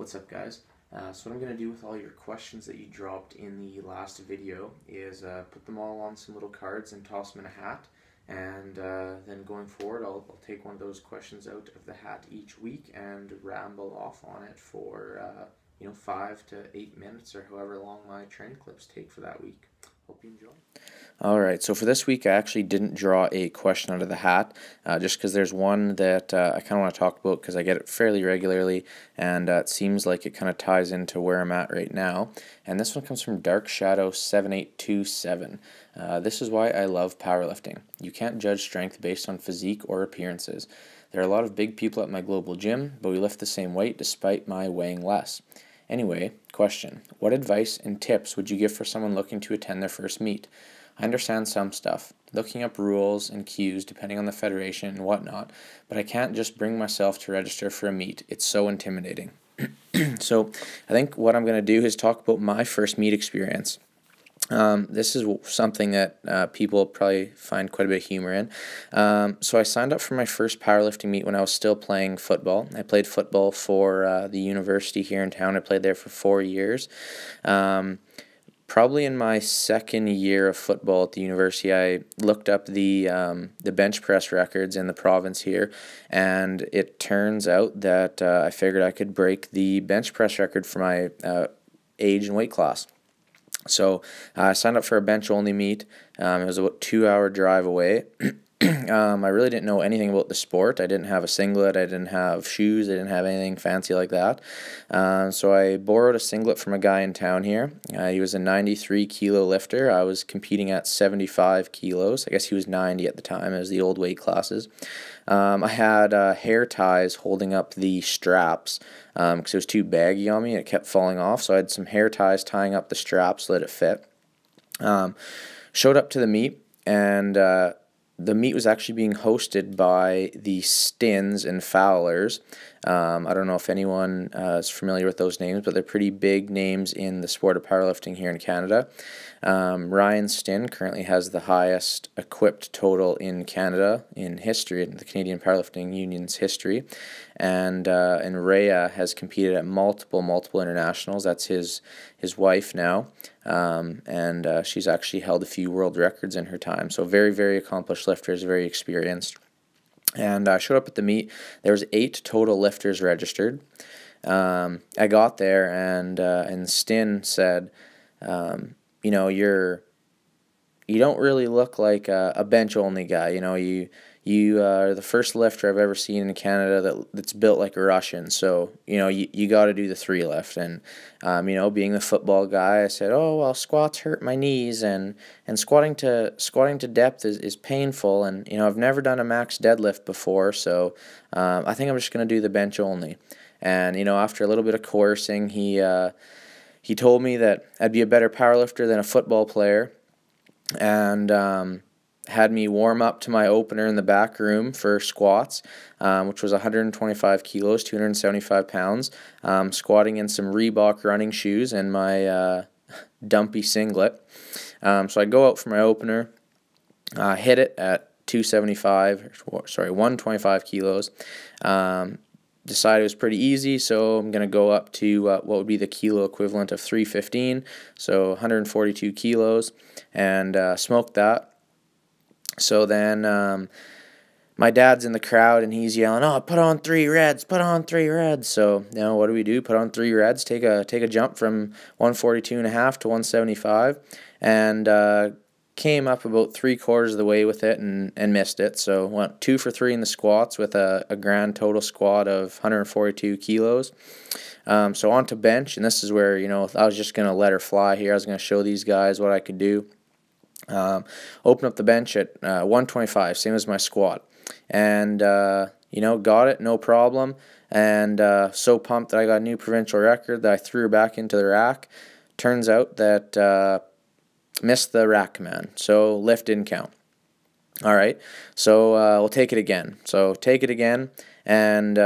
What's up, guys? So what I'm going to do with all your questions that you dropped in the last video is put them all on some little cards and toss them in a hat, and then going forward I'll take one of those questions out of the hat each week and ramble off on it for 5 to 8 minutes or however long my training clips take for that week. Hope you enjoy. Alright, so for this week I actually didn't draw a question out of the hat, just because there's one that I kind of want to talk about because I get it fairly regularly, and it seems like it kind of ties into where I'm at right now. And this one comes from Dark Shadow 7827. This is why I love powerlifting. You can't judge strength based on physique or appearances. There are a lot of big people at my global gym, but we lift the same weight despite my weighing less. Anyway, question. What advice and tips would you give for someone looking to attend their first meet? I understand some stuff, looking up rules and cues depending on the federation and whatnot, but I can't just bring myself to register for a meet. It's so intimidating. So I think what I'm going to do is talk about my first meet experience. This is something that people probably find quite a bit of humor in. So I signed up for my first powerlifting meet when I was still playing football. I played football for the university here in town. I played there for 4 years. Probably in my second year of football at the university, I looked up the bench press records in the province here, and it turns out that I figured I could break the bench press record for my age and weight class. So I signed up for a bench-only meet. It was about a 2-hour drive away. I really didn't know anything about the sport. I didn't have a singlet, I didn't have shoes, I didn't have anything fancy like that. So I borrowed a singlet from a guy in town here. He was a 93-kilo lifter. I was competing at 75 kilos. I guess he was 90 at the time. It was the old weight classes. I had hair ties holding up the straps because it was too baggy on me and it kept falling off. So I had some hair ties tying up the straps so that it fit. Showed up to the meet, and the meet was actually being hosted by the Stins and Fowlers. I don't know if anyone is familiar with those names, but they're pretty big names in the sport of powerlifting here in Canada. Ryan Stin currently has the highest equipped total in Canada in history, in the Canadian Powerlifting Union's history. And Rhea has competed at multiple internationals. That's his wife now. And she's actually held a few world records in her time. So very accomplished lifters, very experienced. And I showed up at the meet. There was 8 total lifters registered. I got there, and Stin said, you don't really look like a bench-only guy. You are the first lifter I've ever seen in Canada that's built like a Russian. So, you got to do the 3 lift. And, being the football guy, I said, oh, well, squats hurt my knees, and squatting to depth is painful. And, I've never done a max deadlift before, so I think I'm just going to do the bench only. And, after a little bit of coercing, he told me that I'd be a better powerlifter than a football player, and had me warm up to my opener in the back room for squats, which was 125 kilos, 275 pounds, squatting in some Reebok running shoes and my dumpy singlet. So I go out for my opener, hit it at 125 kilos. Decided it was pretty easy, so I'm going to go up to what would be the kilo equivalent of 315, so 142 kilos, and smoked that. So then my dad's in the crowd, and he's yelling, oh, put on 3 reds, put on 3 reds. So now what do? Put on 3 reds, take a jump from 142.5 to 175, and came up about 3/4 of the way with it and missed it. So went 2 for 3 in the squats with a grand total squat of 142 kilos. So on to bench, and this is where, I was just going to let her fly here. I was going to show these guys what I could do. Open up the bench at 125, same as my squat. And, got it, no problem. And so pumped that I got a new provincial record that I threw her back into the rack. Turns out that missed the rack command, so lift didn't count. All right, so we'll take it again. So take it again, and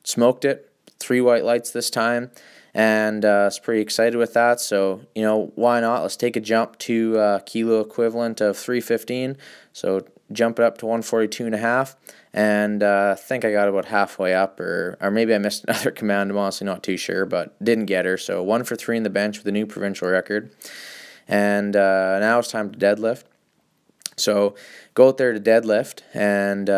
smoked it. 3 white lights this time, and I was pretty excited with that. So why not? Let's take a jump to kilo equivalent of 315. So jump it up to 142.5, and I think I got about halfway up, or maybe I missed another command. I'm honestly not too sure, but didn't get her. So 1 for 3 in the bench with a new provincial record. And now it's time to deadlift. So go out there to deadlift, and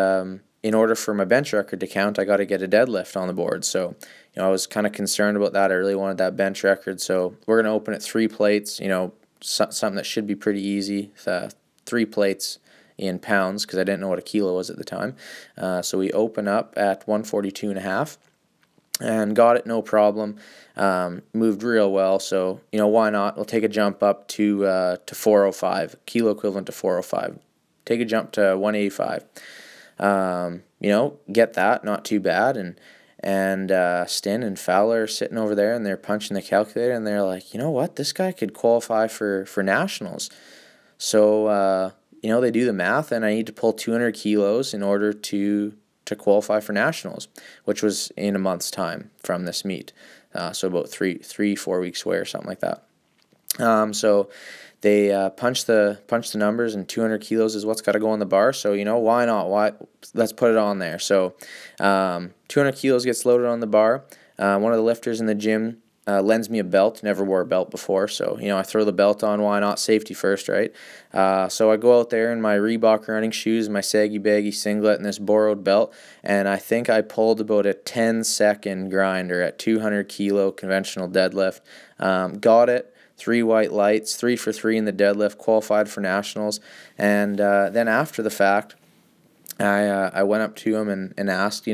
in order for my bench record to count, I got to get a deadlift on the board. So, I was kind of concerned about that. I really wanted that bench record. So we're going to open at 3 plates, something that should be pretty easy. 3 plates in pounds, because I didn't know what a kilo was at the time. So we open up at 142.5 and got it no problem. Moved real well. So, why not? We'll take a jump up to 405, kilo equivalent to 405. Take a jump to 185. Get that, not too bad. And Stin and Fowler are sitting over there, and they're punching the calculator, and they're like, you know what, this guy could qualify for nationals. So, they do the math, and I need to pull 200 kilos in order to qualify for nationals, which was in a month's time from this meet. So about 4 weeks away or something like that. So they punch the numbers, and 200 kilos is what's got to go on the bar. So, why not? Let's put it on there. So 200 kilos gets loaded on the bar. One of the lifters in the gym lends me a belt. Never wore a belt before, so I throw the belt on. Why not? Safety first, right? So I go out there in my Reebok running shoes, my saggy baggy singlet, and this borrowed belt, and I think I pulled about a 10-second grinder at 200 kilo conventional deadlift. Got it. 3 white lights, 3 for 3 in the deadlift, qualified for nationals, and then after the fact, I went up to him and asked,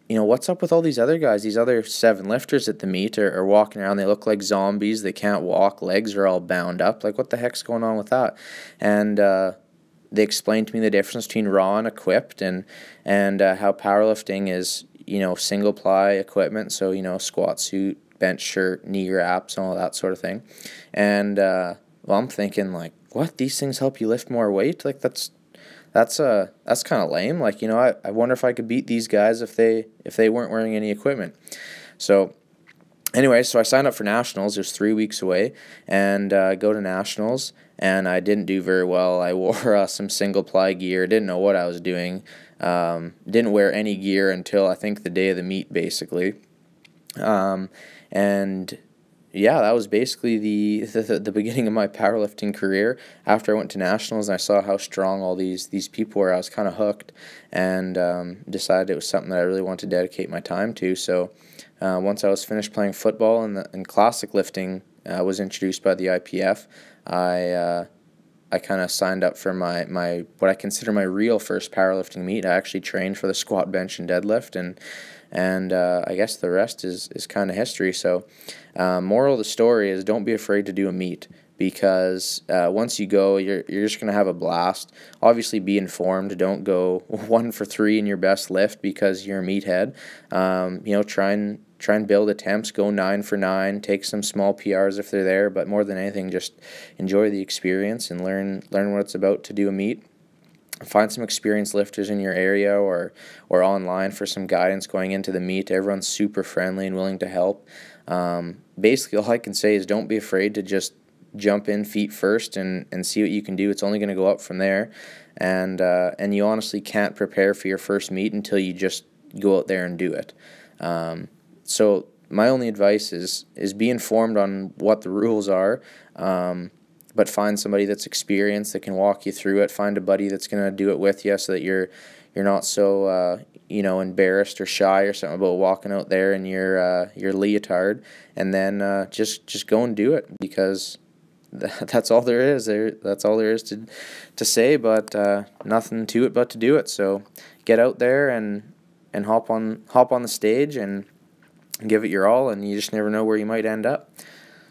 what's up with all these other guys? These other 7 lifters at the meet are walking around. They look like zombies. They can't walk. Legs are all bound up. Like, what the heck's going on with that? And they explained to me the difference between raw and equipped, and how powerlifting is, single ply equipment. So, squat suit, bench shirt, knee wraps, and all that sort of thing. And I'm thinking, like, what? These things help you lift more weight? Like, that's kind of lame. Like, I wonder if I could beat these guys if they weren't wearing any equipment. So anyway, so I signed up for nationals. It was 3 weeks away, and go to nationals, and I didn't do very well. I wore some single ply gear. Didn't know what I was doing. Didn't wear any gear until I think the day of the meet, basically. And yeah, that was basically the beginning of my powerlifting career. After I went to nationals and I saw how strong all these people were, I was kind of hooked, and decided it was something that I really wanted to dedicate my time to. So once I was finished playing football and classic lifting was introduced by the IPF, I kind of signed up for my what I consider my real first powerlifting meet. I actually trained for the squat, bench, and deadlift, and I guess the rest is kind of history. So moral of the story is, don't be afraid to do a meet, because once you go, you're just going to have a blast. Obviously, be informed. Don't go 1 for 3 in your best lift because you're a meathead. Try and build attempts. Go 9 for 9. Take some small PRs if they're there. But more than anything, just enjoy the experience and learn what it's about to do a meet. Find some experienced lifters in your area or online for some guidance going into the meet. Everyone's super friendly and willing to help. Basically, all I can say is, don't be afraid to just jump in feet first and see what you can do. It's only going to go up from there. And you honestly can't prepare for your first meet until you just go out there and do it. So my only advice is be informed on what the rules are. But find somebody that's experienced that can walk you through it. Find a buddy that's going to do it with you, so that you're not so embarrassed or shy or something about walking out there in your leotard. And then just go and do it, because that's all there is. That's all there is to say. But nothing to it but to do it. So get out there and hop on the stage and give it your all. And you just never know where you might end up.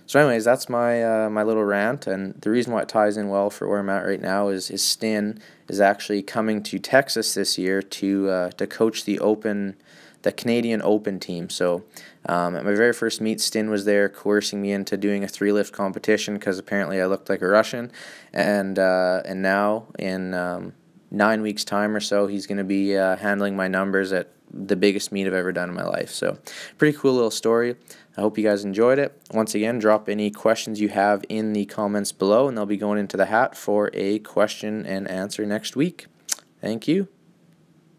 So anyways, that's my little rant, and the reason why it ties in well for where I'm at right now is Stin is actually coming to Texas this year to coach the Canadian Open team. So at my very first meet, Stin was there coercing me into doing a 3-lift competition because apparently I looked like a Russian, and now in 9 weeks' time or so, he's going to be handling my numbers at the biggest meet I've ever done in my life. So pretty cool little story. I hope you guys enjoyed it. Once again, drop any questions you have in the comments below, and they'll be going into the hat for a question and answer next week. Thank you.